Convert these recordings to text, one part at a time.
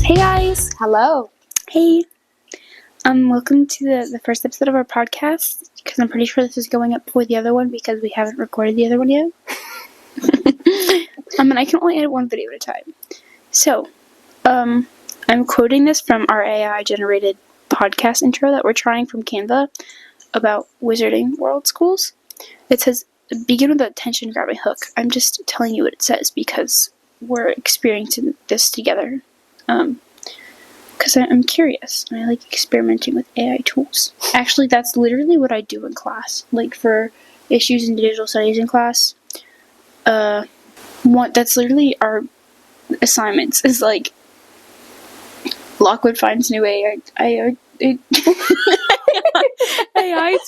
Hey guys! Hello. Hey! Welcome to the first episode of our podcast, because I'm pretty sure this is going up before the other one because we haven't recorded the other one yet. And I can only edit one video at a time. So, I'm quoting this from our AI-generated podcast intro that we're trying from Canva about Wizarding World schools. It says, begin with a tension-grabbing hook. I'm just telling you what it says because we're experiencing this together. Because I'm curious, and I like experimenting with AI tools. Actually, that's literally what I do in class. Like, for issues in digital studies in class, that's literally our assignments, is like, Lockwood finds new AI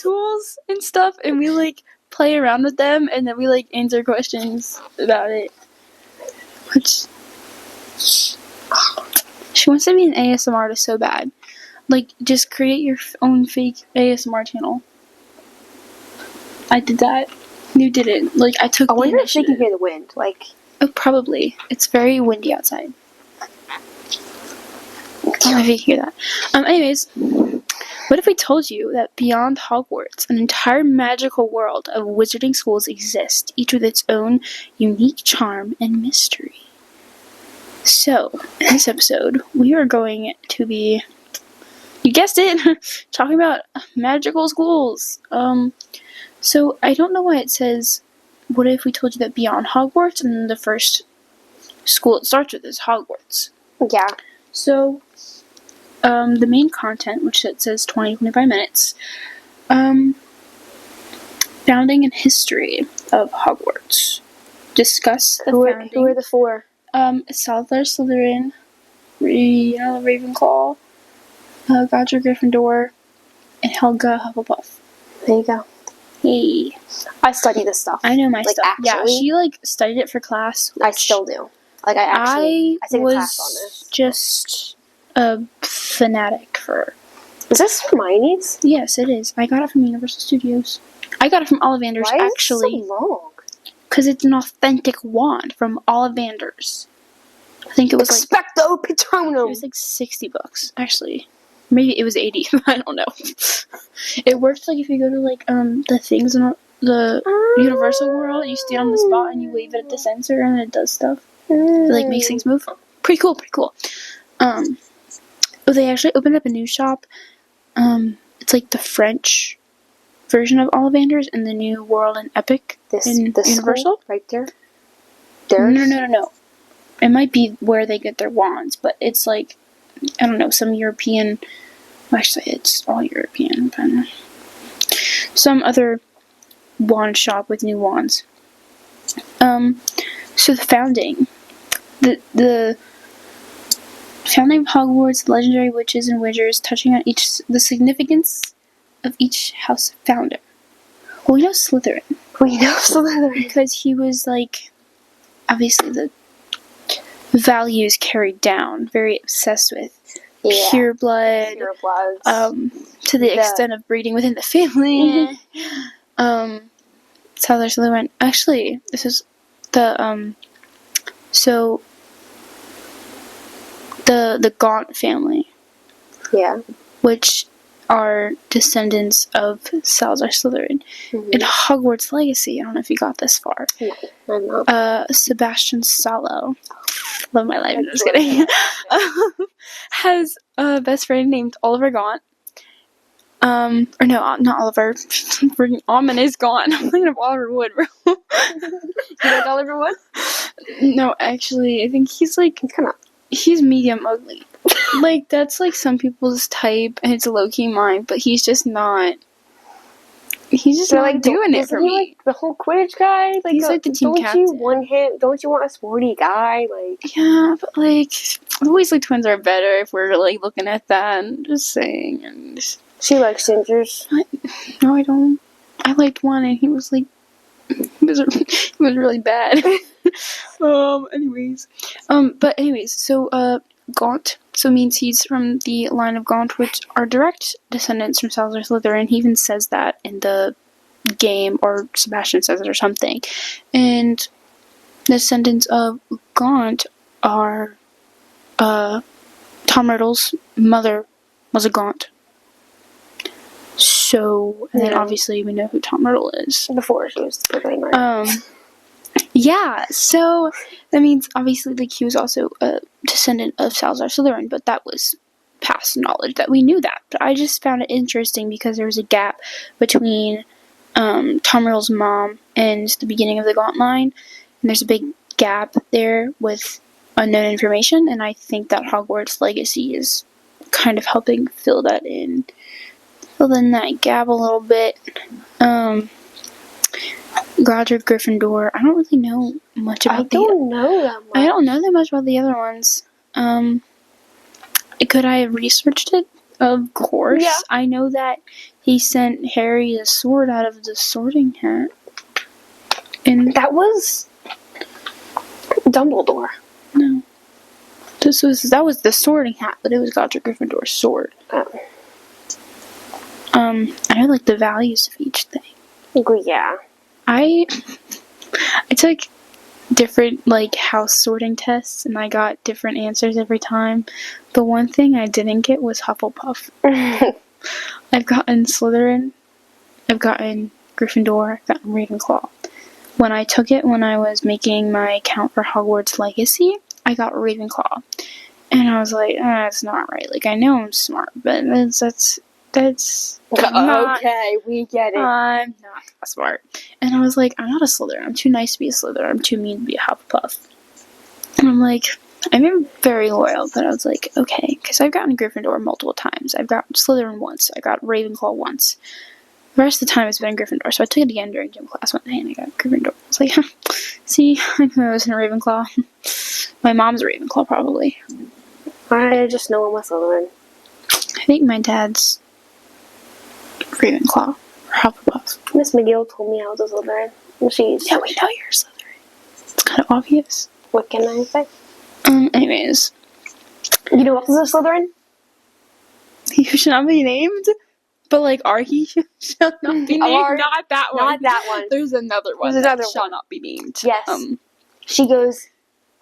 tools and stuff, and we, like, play around with them, and then we, like, answer questions about it. Which... She wants to be an ASMR artist so bad. Like, just create your own fake ASMR channel. I did that. You didn't. Like, I took the initiative. I wonder if they can hear the wind. Like, oh, probably. It's very windy outside. I don't know if you can hear that. Anyways, what if we told you that beyond Hogwarts, an entire magical world of wizarding schools exists, each with its own unique charm and mystery? So, in this episode, we are going to be, you guessed it, talking about magical schools. So I don't know why it says, what if we told you that beyond Hogwarts, and then the first school it starts with is Hogwarts. yeah. So, the main content, which it says 20-25 minutes, founding and history of Hogwarts. Discuss the founding. Who are the four? Salazar Slytherin, Ravenclaw, Godric Gryffindor, and Helga Hufflepuff. There you go. Hey. I study this stuff. I know my like, stuff. Actually, yeah, she, like, studied it for class. I still do. Like, I take a class on this. Just a fanatic for... Is this Hermione's? Yes, it is. I got it from Universal Studios. I got it from Ollivander's, Why is actually. it so long? Because it's an authentic wand from Ollivander's. I think it was Expecto Patronum. It was like $60, actually. Maybe it was 80. I don't know. It works like if you go to like the things in the Universal World. You stand on the spot and you wave it at the sensor and it does stuff. It like makes things move. Pretty cool. They actually opened up a new shop. It's like the French version of Ollivander's in the new World and Epic in Universal. Right there? No. It might be where they get their wands, but it's like, I don't know, some European... Actually, it's all European. But some other wand shop with new wands. So the founding. The founding of Hogwarts, the legendary witches and wizards, touching on the significance of each house founder. Well, we know Slytherin. Because he was, like, obviously the values carried down, very obsessed with pure blood, to the extent of breeding within the family. Salazar Slytherin. Actually, this is the the Gaunt family. Yeah. Which are descendants of Salazar Slytherin. In Hogwarts Legacy, I don't know if you got this far. No, I'm not. Sebastian Sallow, love my life, I'm just kidding, has a best friend named Oliver Gaunt. Or no, not Oliver. Freaking Almond is gone. I'm thinking of Oliver Wood, bro. You like Oliver Wood? No, actually, I think he's like... He's medium ugly. Like, that's, like, some people's type, and it's low-key mine, but he's just not... He's just not like doing it for me. Like the whole Quidditch guy? Like, he's like the team captain. Don't you want a sporty guy? Like, yeah, but, like, the Weasley twins are better if we're, like, looking at that. I'm just saying. She likes gingers. No, I don't. I liked one, and he was, like... He was really bad. Anyways, so, Gaunt, so means he's from the line of Gaunt, which are direct descendants from Salazar Slytherin. He even says that in the game, or Sebastian says it or something. And the descendants of Gaunt are Tom Riddle's mother was a Gaunt. So, and then obviously we know who Tom Riddle is. Before she was becoming right. Yeah, so that means obviously like he was also a descendant of Salazar Slytherin, but that was past knowledge that we knew that. But I just found it interesting because there was a gap between Tom Riddle's mom and the beginning of the Gaunt line, and there's a big gap there with unknown information, and I think that Hogwarts Legacy is kind of helping fill in that gap a little bit. Godric Gryffindor, I don't really know much about I don't know that much. I don't know that much about the other ones. Could I have researched it? Of course. Yeah. I know that he sent Harry the sword out of the Sorting Hat. And that was Dumbledore. No. That was the Sorting Hat, but it was Godric Gryffindor's sword. Oh. I know like the values of each thing. Yeah. I took different like house sorting tests and I got different answers every time. The one thing I didn't get was Hufflepuff. I've gotten Slytherin, I've gotten Gryffindor, I've gotten Ravenclaw. When I took it when I was making my account for Hogwarts Legacy, I got Ravenclaw. And I was like, that's not right. Like I know I'm smart, but that's not, okay, we get it. I'm not that smart. And I was like, I'm not a Slytherin. I'm too nice to be a Slytherin. I'm too mean to be a Hufflepuff. And I'm like, I'm very loyal, but I was like, okay, because I've gotten Gryffindor multiple times. I've got Slytherin once. I got Ravenclaw once. The rest of the time it's been Gryffindor. So I took it again during gym class one day and I got Gryffindor. I was like, see, I knew I was in a Ravenclaw. My mom's a Ravenclaw, probably. I just know I'm a Slytherin. I think my dad's Ravenclaw or Hufflepuff. Miss McGill told me I was a Slytherin. Yeah, we know you're a Slytherin. It's kind of obvious. What can I say? Anyways. You know what was a Slytherin? He should not be named. But like, he shall not be named. Not that one. Not that one. There's another one that shall not be named. Yes. She goes,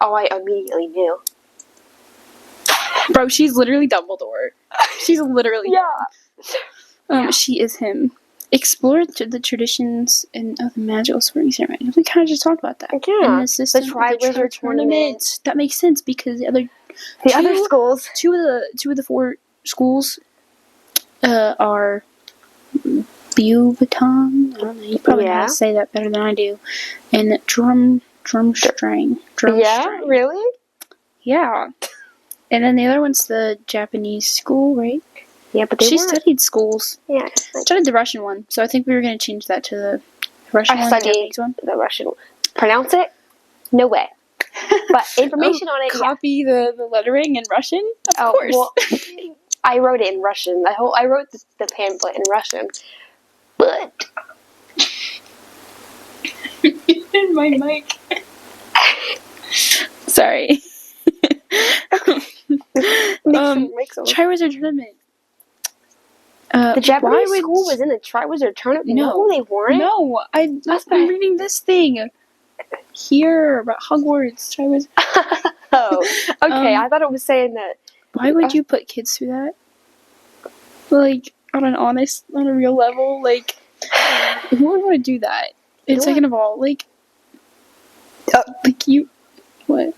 I immediately knew. Bro, she's literally Dumbledore. She's literally Yeah. She is him. Explore the traditions of the magical sorting ceremony. We kind of just talked about that. Yeah. And the system the Triwizard Tournament. That makes sense because the other schools. Two of the 4 schools are Beauxbaton. I don't know. You probably know how to say that better than I do. And Drumstring. Yeah, really? Yeah. And then the other one's the Japanese school, right? Yeah, but she studied schools. Yeah. I studied the Russian one, so I think we were going to change that to the Russian one. I studied the Russian one. Pronounce it? No way. But information on it. Copy the lettering in Russian? Of course. Well, I wrote it in Russian. I wrote the pamphlet in Russian. But. In my mic. Sorry. Triwizard Tournament. The Japanese school was in the Triwizard Tournament? No, they weren't. No, I've been reading this thing here about Hogwarts. Triwizard. Oh, okay. I thought it was saying that. Why would you put kids through that? Like, on a real level? Like, who would want to do that? And second of all, like you, what?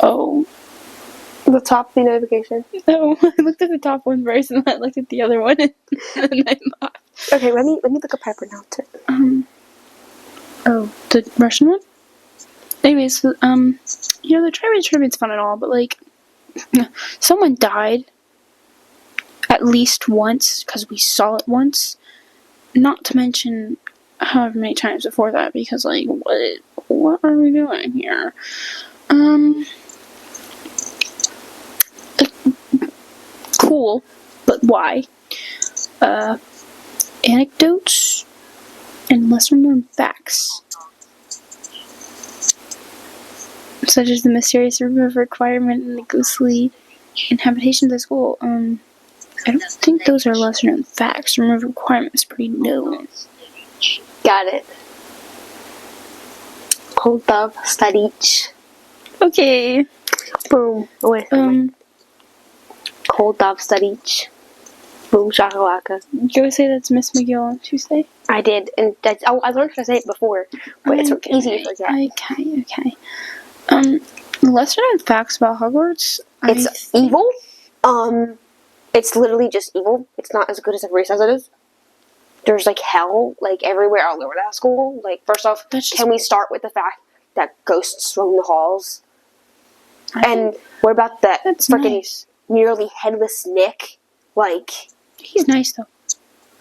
Oh. The top the notification. No, I looked at the top one first and then I looked at the other one and then I laughed. Okay, let me look up how to pronounce it. The Russian one? Anyways, the Triwizard Tournament's fun and all, but like, someone died at least once, because we saw it once, not to mention however many times before that, because like, what are we doing here? Cool, but why? Anecdotes and lesser known facts, such as the mysterious room of requirement and the ghostly inhabitation of the school. I don't think those are lesser known facts. Room of requirement is pretty known. Got it. Cold Dove Studich. Okay. Boom. Cold Dove Studich. Boom shakalaka. Go say that's Miss McGill on Tuesday. I did, and I learned how to say it before, but it's easy to forget. Okay. Lesser known facts about Hogwarts. It's evil. It's literally just evil. It's not as good as everybody says it is. There's like hell like everywhere all over that school. Like, first off, can we start with the fact that ghosts roam the halls? And what about that freaking nearly headless Nick? Like, he's nice though.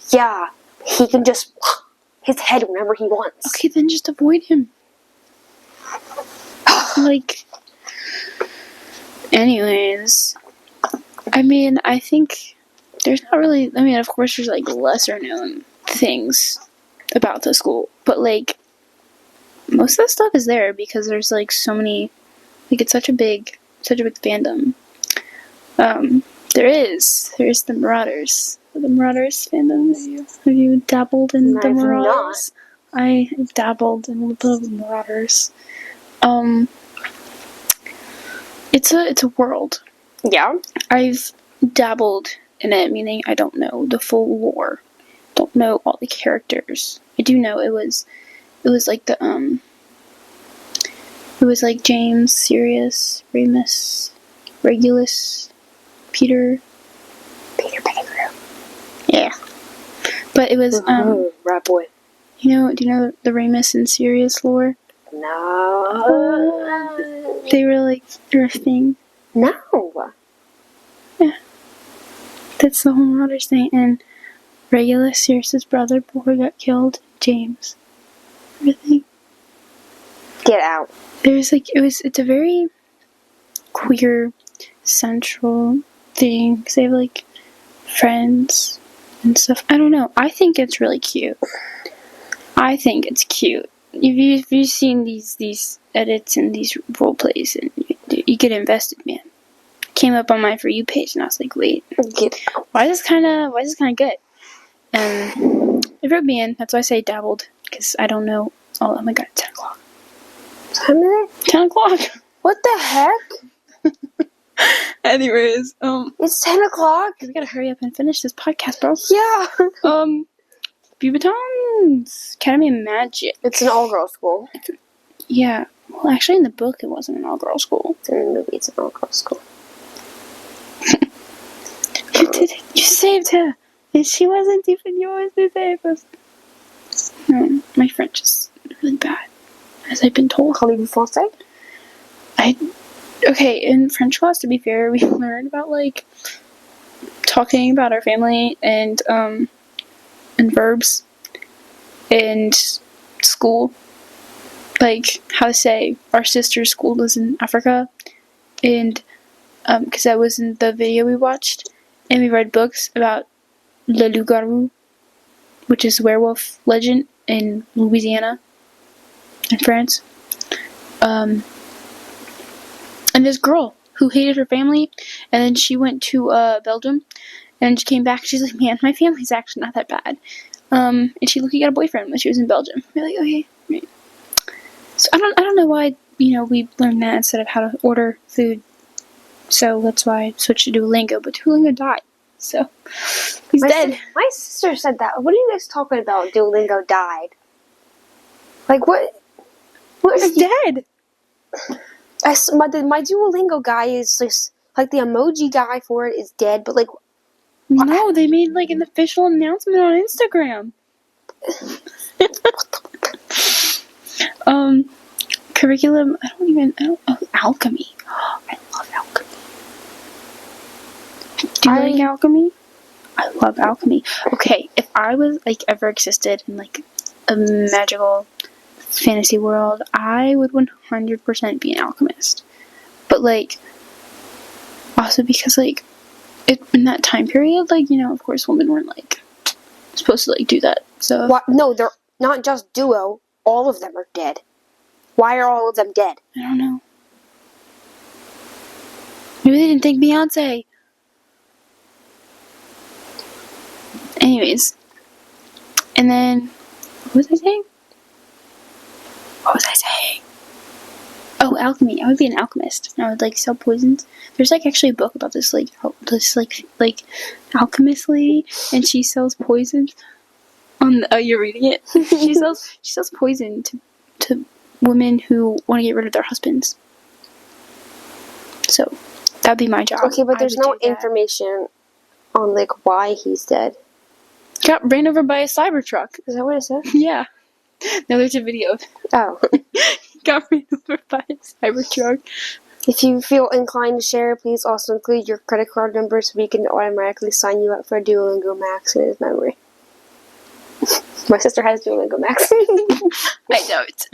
Yeah, he can just his head whenever he wants. Okay, then just avoid him. Like, anyways, I mean, I think there's not really. I mean, of course, there's like lesser known things about the school, but like most of the stuff is there because there's like so many. Like, it's such a big fandom. There's the Marauders. The Marauders fandom. Have you dabbled in the Marauders? I have dabbled in a little bit of Marauders. It's a world. Yeah. I've dabbled in it, meaning I don't know the full lore. Don't know all the characters. I do know it was like the it was like James, Sirius, Remus, Regulus, Peter Pettigrew. Yeah. But it was rat boy. do you know the Remus and Sirius lore? No. They were like drifting. No. Yeah. That's the whole Marauders thing. And Regulus, Sirius's brother, boy, got killed. James. Everything. Get out. It's a very queer central thing. 'Cause they have like friends and stuff. I don't know. I think it's really cute. I think it's cute. If you've seen these edits and these role plays, and you get invested, man. Came up on my For You page, and I was like, wait, why is this kind of good? And it wrote me in. That's why I say dabbled, because I don't know. Oh my god, 10 o'clock. Time is it? 10 o'clock. What the heck? Anyways, it's 10 o'clock. We gotta hurry up and finish this podcast, bro. Yeah. Beauxbatons Academy of Magic. It's an all-girl school. Yeah. Well, actually, in the book, it wasn't an all-girl school. In the movie, it's an all-girl school. You did it. You saved her. And she wasn't even yours to save us. No, my French is really bad, as I've been told. Parlez-vous français? Okay, in French class, to be fair, we learned about, like, talking about our family and verbs in school. Like, how to say, our sister's school is in Africa. And, because that was in the video we watched. And we read books about Le Loup-Garou, which is a werewolf legend in Louisiana, in France. And this girl who hated her family, and then she went to Belgium, and she came back. She's like, man, my family's actually not that bad. And she got a boyfriend when she was in Belgium. We're like, okay, right. So I don't know why we learned that instead of how to order food. So that's why I switched to Duolingo. But Duolingo died, so he's dead. My sister said that. What are you guys talking about? Duolingo died. Like what? What is dead? My Duolingo guy is just like the emoji guy for it is dead, but like no, they made like an official announcement on Instagram. Curriculum. Alchemy. I love alchemy. Do you like alchemy? I love alchemy. Okay, if I was like ever existed in like a magical fantasy world, I would 100% be an alchemist. But like, also because like, in that time period, like, of course women weren't like supposed to like do that. So what? No, they're not just duo. All of them are dead. Why are all of them dead? I don't know. Maybe they didn't think Beyonce. Anyways. And then, what was I saying? Oh, alchemy. I would be an alchemist. I would like sell poisons. There's like actually a book about this like alchemist lady, and she sells poisons. Oh, you're reading it. she sells poison to women who want to get rid of their husbands. So that'd be my job. Okay, but there's no information on like why he's dead. Got ran over by a Cybertruck. Is that what it said? Yeah. No, there's a video. Oh. Got ran over by a Cybertruck. If you feel inclined to share, please also include your credit card number so we can automatically sign you up for Duolingo Max in his memory. My sister has Duolingo Max. I know it.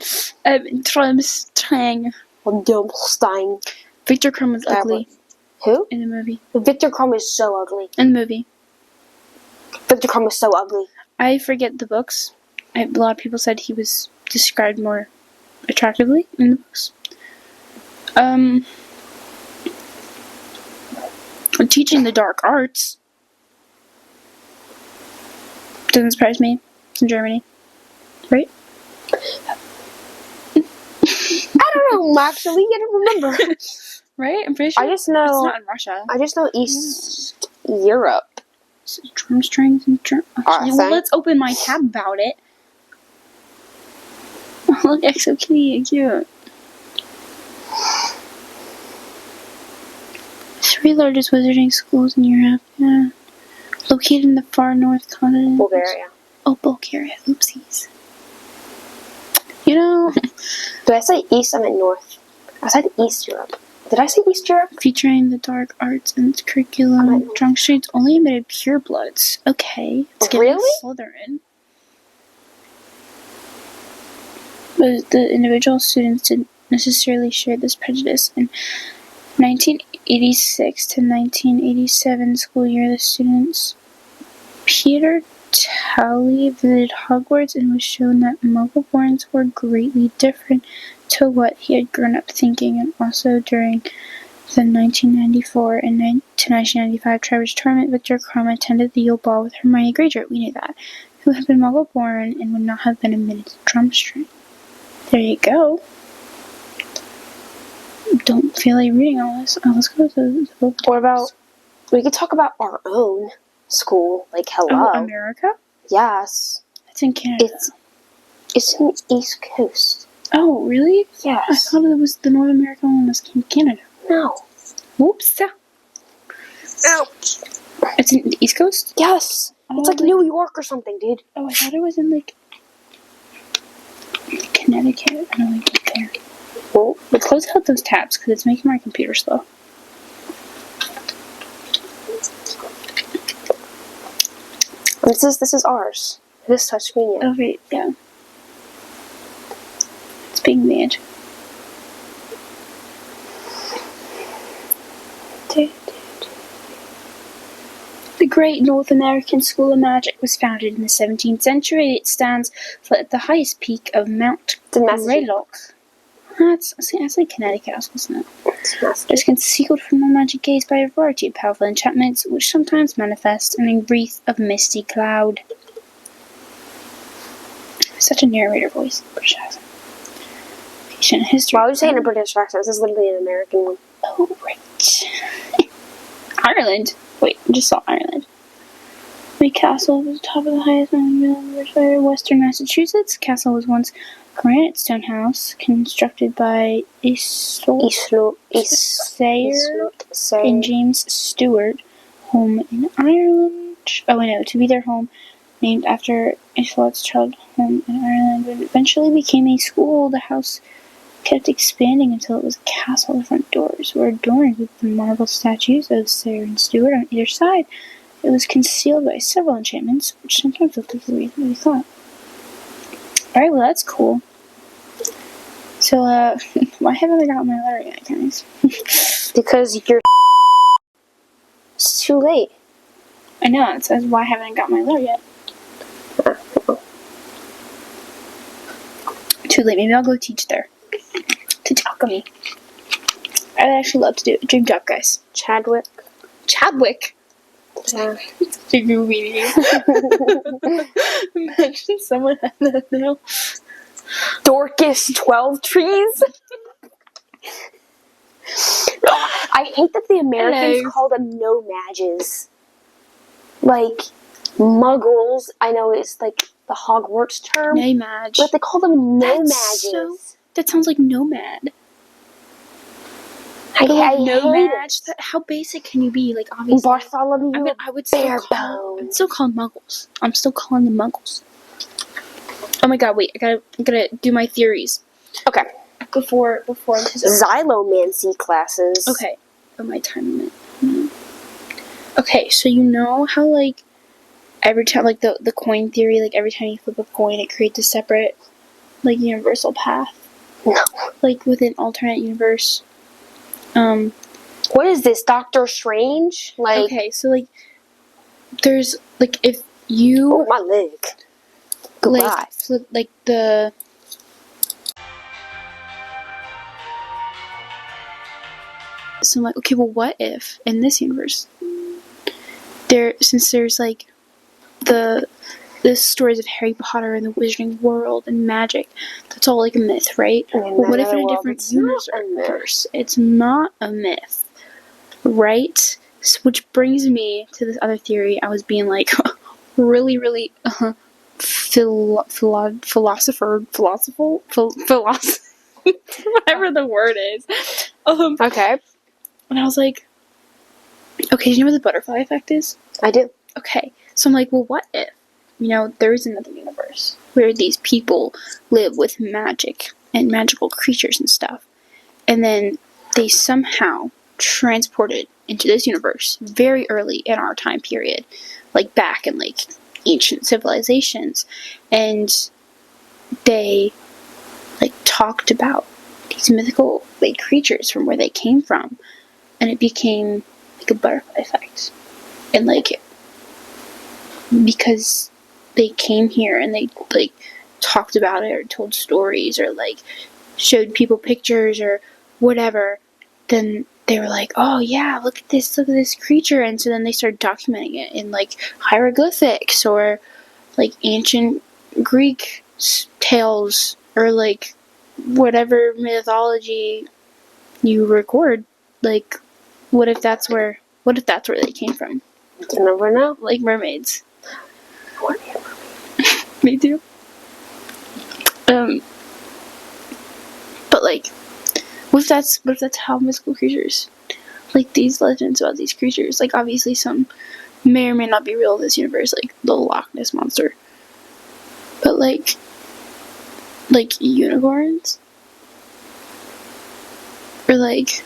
Trumstein. Dumpstein. Victor Crumb was ugly. Who? In the movie. Victor Crumb is so ugly. In the movie. Victor Crumb is so ugly. I forget the books. A lot of people said he was described more attractively in the books. Teaching the dark arts doesn't surprise me. It's in Germany, right? I don't know, actually. I don't remember. Right? I'm pretty sure. I just know it's not in Russia. I just know East Europe. So drum strings and well, let's open my tab about it. Oh, look, Exo Kitty, cute. 3 largest wizarding schools in Europe. Yeah. Located in the far north continent. Bulgaria. Oh, Bulgaria. Oopsies. You know. Did I say East? I meant North. I said East Europe. Did I say East Europe? Featuring the dark arts and its curriculum. Drunk Streets only admitted purebloods. Okay. It's really? Slytherin. But the individual students didn't necessarily share this prejudice. In 1986 to 1987 school year, the students Peter Talley visited Hogwarts and was shown that Muggle-borns were greatly different to what he had grown up thinking, and also during the 1994 and to 1995 Trivers tournament, Victor Crumb attended the Yule Ball with Hermione Granger, we knew that, who had been Muggle-born and would not have been admitted to Drumstring. There you go. Don't feel like reading all this. Oh, let's go to the book. What about, we could talk about our own school, like hello. Oh, America? Yes. It's in Canada. It's in the East Coast. Oh, really? Yes. I thought it was the North American one was in Canada. No. Whoops. Ouch. It's in the East Coast? Yes. It's like New York or something, dude. Oh, I thought it was in like Connecticut. I don't like it there. Well, let's close out those tabs because it's making my computer slow. This is ours. This touchscreen, yeah. Oh, right, yeah. It's being made. The Great North American School of Magic was founded in the 17th century. It stands at the highest peak of Mount Greylock. That's like Connecticut, wasn't it? It's concealed from the magic gaze by a variety of powerful enchantments, which sometimes manifest in a wreath of misty cloud. Such a narrator voice. British accent. Ancient history. Why would you say in a British accent? This is literally an American one. Oh, right. Ireland. Wait, I just saw Ireland. The castle was top of the highest mountain in western Massachusetts. Castle was once a granite stone house constructed by Islot Sayer and James Stewart, home in Ireland. Oh, I know, to be their home, named after Islot's childhood home in Ireland. When it eventually became a school, the house kept expanding until it was a castle. The front doors were adorned with the marble statues of Sayer and Stewart on either side. It was concealed by several enchantments, which sometimes looked like the reason we thought. Alright, well that's cool. So, why haven't I got my letter yet, guys? Because it's too late. I know, it says, why haven't I got my letter yet? Too late, maybe I'll go teach there. Teach alchemy. I'd actually love to do it. Dream job, guys. Chadwick. Yeah. Such a goofy name. Imagine someone had that now. Dorcas 12 Trees. I hate that the Americans call them no-mages. Like, muggles, I know it's like the Hogwarts term. No-mage. But they call them no-mages. That sounds like nomad. I no-mage? How basic can you be? Like, obviously. Bartholomew, I would still call them muggles. I'm still calling them muggles. Oh my god, wait, I'm gonna do my theories. Okay. Before Xylomancy classes. Okay. Oh, my time limit. Okay, so you know how, like, every time, like, the coin theory, like, every time you flip a coin, it creates a separate, like, universal path? No. Like, with an alternate universe. What is this, Doctor Strange? Like, okay, so, like, there's, like, if you... Oh, my leg. Goodbye. Like, flip, like, the... So I'm like, okay, well, what if, in this universe, since there's, like, the stories of Harry Potter and the wizarding world and magic, that's all, like, a myth, right? Well, what if in a different universe, it's not a myth, right? So, which brings me to this other theory. I was being, like, really, really, philosopher, whatever the word is. Okay. And I was like, okay, do you know what the butterfly effect is? I do. Okay. So I'm like, well, what if, there is another universe where these people live with magic and magical creatures and stuff. And then they somehow transported into this universe very early in our time period, like back in, like, ancient civilizations. And they, like, talked about these mythical, like, creatures from where they came from. And it became, like, a butterfly effect. And, like, because they came here and they, like, talked about it or told stories or, like, showed people pictures or whatever, then they were like, oh, yeah, look at this creature. And so then they started documenting it in, like, hieroglyphics or, like, ancient Greek tales or, like, whatever mythology you record. Like, what if that's where they came from? You never know. Like mermaids. Me too. But, like, what if that's how mystical creatures, like, these legends about these creatures, like, obviously some may or may not be real in this universe, like the Loch Ness Monster. But, like unicorns? Or, like...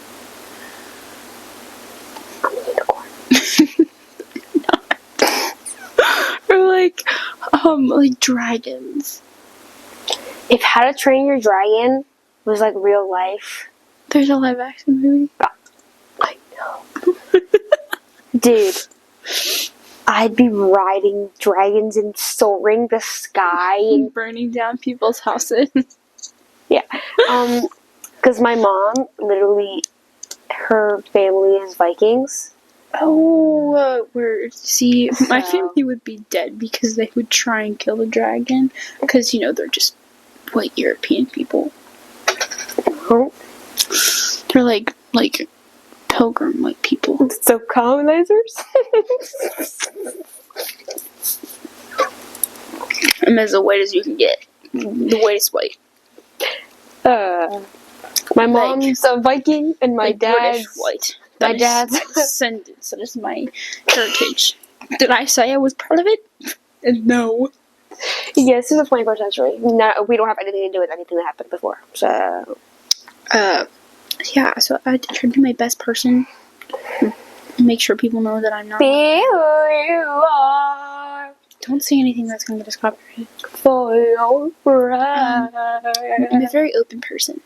Or, like dragons. If How to Train Your Dragon was, like, real life... There's a live action movie. I know. Dude. I'd be riding dragons and soaring the sky. And burning down people's houses. Yeah. Because my mom, literally, her family is Vikings. Oh, my family would be dead because they would try and kill the dragon. Because, they're just white European people. Oh. They're like pilgrim white people. So colonizers? I'm as white as you can get. The whitest white. My mom's a Viking and my dad's white. My dad's descendants. That is my heritage. Did I say I was part of it? No. Yes, this is the 21st century. No, we don't have anything to do with anything that happened before. So, yeah. So I try to be my best person. Make sure people know that I'm not. Be who you are. Don't say anything that's gonna get us copyrighted. For your pride. I'm a very open person,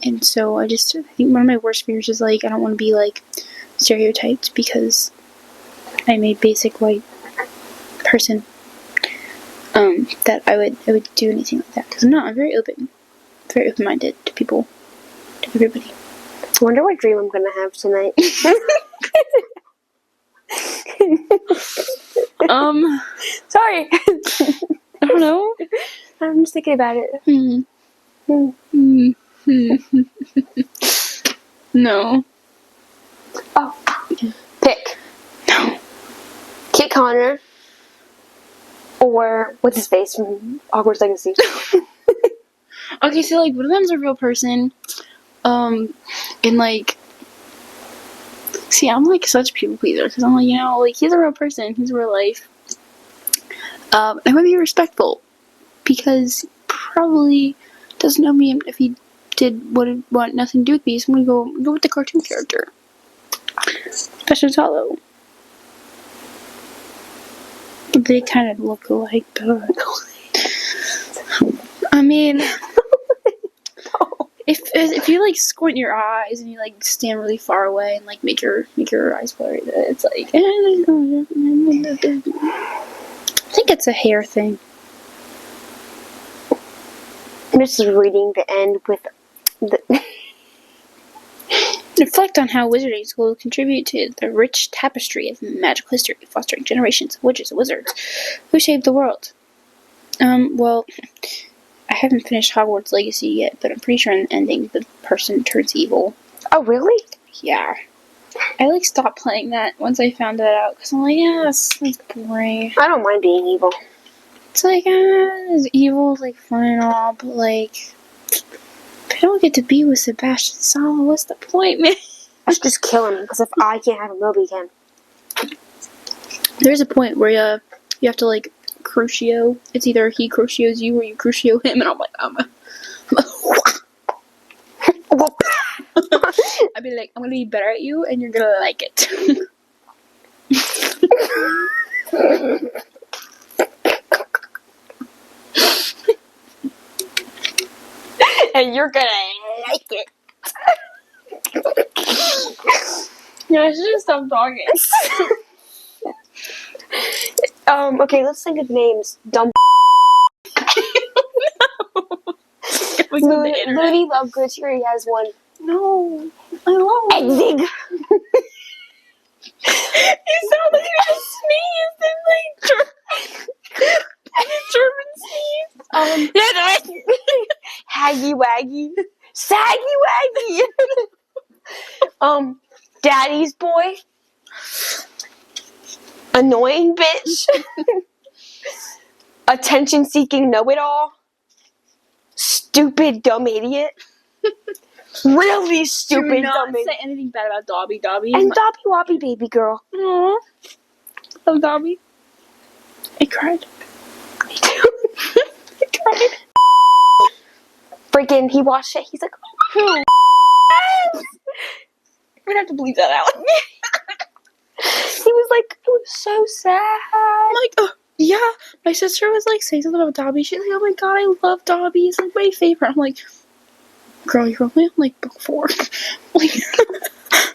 and so I think one of my worst fears is, like, I don't want to be, like, stereotyped because I'm a basic white person. That I would do anything like that, because I'm very open-minded to people, to everybody. I wonder what dream I'm gonna have tonight. Sorry. I don't know. I'm just thinking about it. No. Oh. Pick. No. Kit Connor. Or, what's his face from Hogwarts Legacy? Okay, so, like, one of them's a real person. And, like... See, I'm, like, such people pleaser. Because I'm like, you know, like, he's a real person. He's real life. I want to be respectful. Because probably doesn't know me if he did would want nothing to do with me. So I'm going to go with the cartoon character. Special Hollow. They kind of look alike, but... I mean... If you like squint your eyes and you like stand really far away and like make your eyes blurry, it's like I think it's a hair thing. I'm just reading the end with the Reflect on how wizarding schools contribute to the rich tapestry of magical history, fostering generations of witches and wizards who shaped the world. Well, I haven't finished Hogwarts Legacy yet, but I'm pretty sure in the ending the person turns evil. Oh, really? Yeah. I like stopped playing that once I found that out because I'm like, yeah, that's like boring. I don't mind being evil. It's like, evil is like fun and all, but like, if I don't get to be with Sebastian Sala, what's the point, man? I should just kill him because if I can't have him, nobody can. There's a point where you have to like Crucio. It's either he Crucios you or you Crucio him, and I'm like, I'd be like, I'm gonna be better at you, and you're gonna like it. And you're gonna like it. Yeah, I should just stop talking. Okay, let's think of names. Dumb. Louis Lovegood here, he has one. No, I won't. Exig. You sound like you just sneezed and like German sneeze. Yeah, Haggy Waggy. Saggy Waggy. Daddy's boy. Annoying bitch. Attention-seeking know-it-all. Stupid dumb idiot. Really stupid Do not dumb idiot. say anything bad about Dobby. Dobby And Dobby Woppy baby girl. Aww. Love Dobby. I cried. Me too. I cried. Freaking, he watched it. He's like, oh, We're gonna have to bleep that out. he was like, it was so sad. I'm like, oh, yeah. My sister was like saying something about Dobby. She's like, oh my god, I love Dobby. He's like my favorite. I'm like, girl, you're only on like book 4. Like,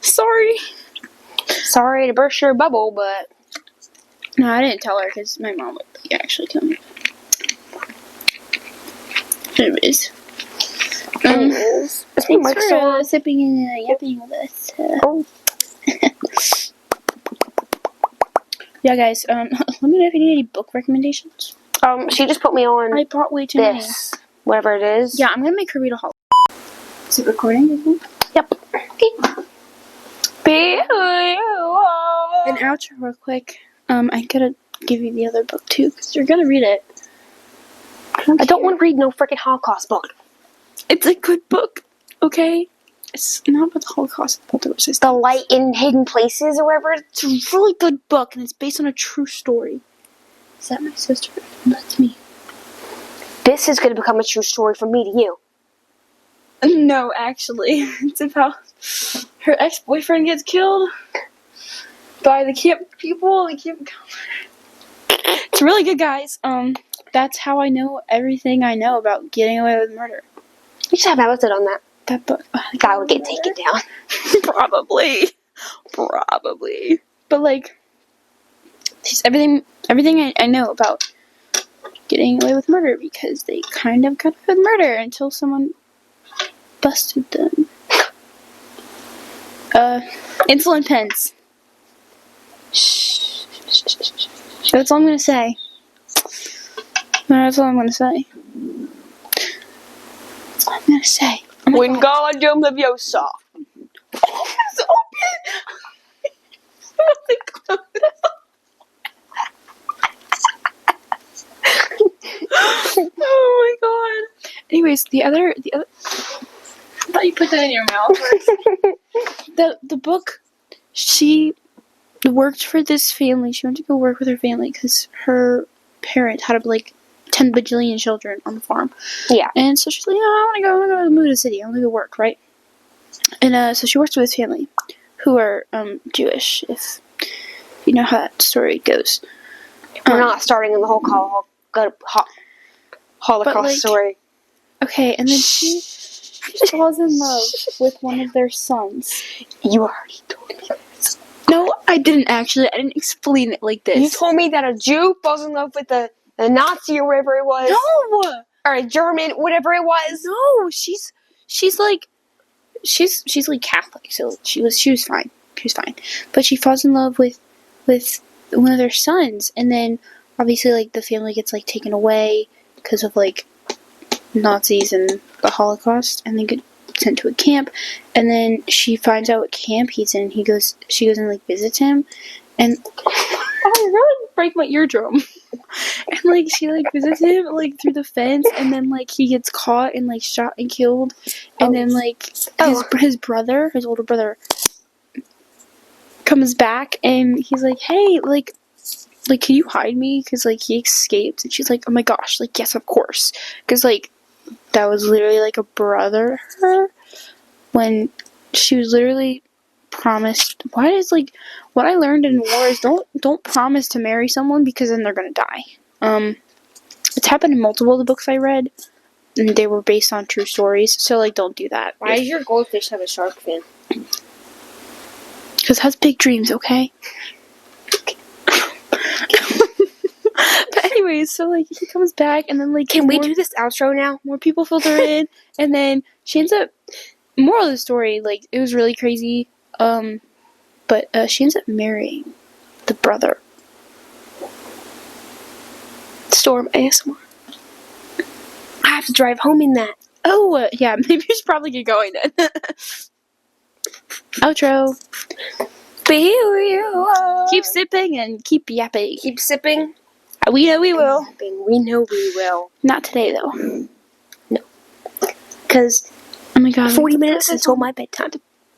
sorry. Sorry to burst your bubble, but No, I didn't tell her because my mom would like, actually kill me. Anyways. Anyways, Thanks for sipping and yapping with us. Oh. Yeah, guys, let me know if you need any book recommendations. She just put me on I bought way too many. this, whatever it is. Yeah, I'm gonna make her read a whole. Is it recording? Yep. Okay. Be who you are. An outro real quick. I gotta give you the other book too, because you're gonna read it. I don't want to read no freaking Holocaust book. It's a good book, okay? It's not about the Holocaust, it's about the resistance. The Light in Hidden Places or whatever. It's a really good book, and it's based on a true story. Is that my sister? That's me. This is going to become a true story from me to you. No, actually. It's about her ex-boyfriend gets killed by the camp people. It's really good, guys. That's how I know everything I know about getting away with murder. You should have an episode on that. That book. That would get taken down. Probably. But like, it's everything I know about getting away with murder, because they kind of got away with murder until someone busted them. Insulin pens. That's all I'm gonna say. That's all I'm gonna say. That's all I'm gonna say. Oh my God. Wingardium Leviosa. anyways, the other. I thought you put that in your mouth. The book. She worked for this family. She went to go work with her family because her parents had like 10 bajillion children on the farm. Yeah. And so she's like, I want to move to the city. I want to go work, right? And so she works with this family who are Jewish, if you know how that story goes. We're not starting in the whole Holocaust story. Okay, and then she falls in love with one of their sons. You already told me this. No, I didn't actually. I didn't explain it like this. You told me that a Jew falls in love with a Nazi or whatever it was. No! Or a German, whatever it was. No, she's like Catholic, so she was fine. She was fine. But she falls in love with one of their sons, and then obviously like the family gets like taken away because of like Nazis and the Holocaust, and they get sent to a camp, and then she finds out what camp he's in. She goes and like visits him, and I really break my eardrum. And like she like visits him like through the fence, and then like he gets caught and like shot and killed, and then like his brother, his older brother, comes back, and he's like, hey, like can you hide me, because like he escaped. And she's like, oh my gosh, like yes, of course, because like that was literally like a brother to her when she was literally promised. Why is like what I learned in war is don't promise to marry someone because then they're gonna die. It's happened in multiple of the books I read, and they were based on true stories, so like don't do that. Why does your goldfish have a shark fin? Because it has big dreams, okay? But anyways, so like he comes back, and then like can we do this outro now? More people filter in, and then she ends up. Moral of the story, like it was really crazy. But she ends up marrying the brother. Storm ASMR. I have to drive home in that. Oh, yeah, maybe we should probably get going then. Outro. Keep sipping and keep yapping. Keep sipping. We know we will. We know we will. Not today, though. No. Because, oh my god, 40 minutes until my bedtime.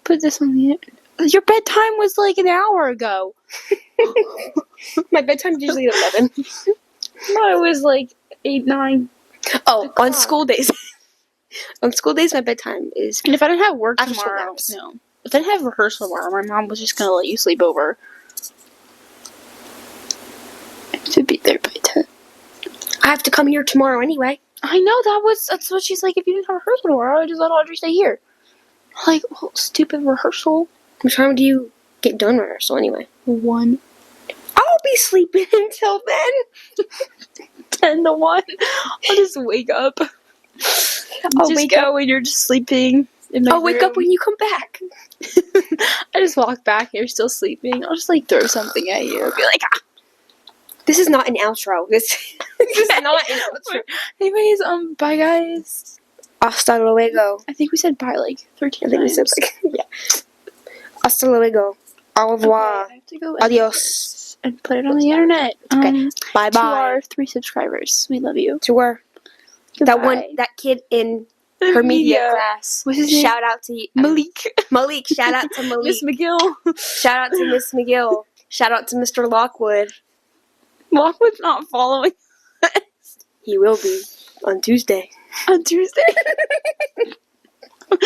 Put this on the internet. Your bedtime was like an hour ago. My bedtime's usually at 11. No, it was like 8, 9. Oh, on school days. On school days, my bedtime is. And if I didn't have work after tomorrow, no. If I didn't have rehearsal tomorrow, my mom was just gonna let you sleep over. I have to be there by 10. I have to come here tomorrow anyway. I know, that's what she's like. If you didn't have rehearsal tomorrow, I just let Audrey stay here. Like, well, stupid rehearsal. What time do you get done rehearsal anyway? 1. I'll be sleeping until then. 10 to 1. I'll just wake up. I'll just go when you're just sleeping. I'll wake up when you come back. I just walk back and you're still sleeping. I'll just like throw something at you. I'll be like, ah. This is not an outro. This is not an outro. Anyways, bye guys. Hasta luego. I think we said bye like 13 I think we said yeah. Hasta luego. Au revoir. Okay, I have to go adios. And put it on the internet. Okay. Bye bye. To our 3 subscribers. We love you. To her. That kid in her media class. What's his name? Shout out to you. Malik. Malik. Shout out to Malik. Miss McGill. Shout out to Miss McGill. Shout out to Mr. Lockwood. Lockwood's not following us. He will be on Tuesday. On Tuesday? What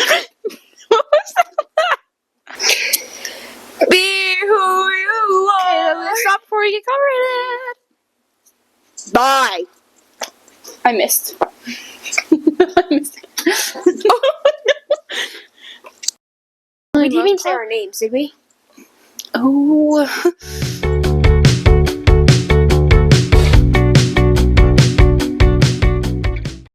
was that? Be who you are. Okay, let's stop before you get copyrighted. Bye. I missed. I missed. We didn't even say our names, did we? Oh.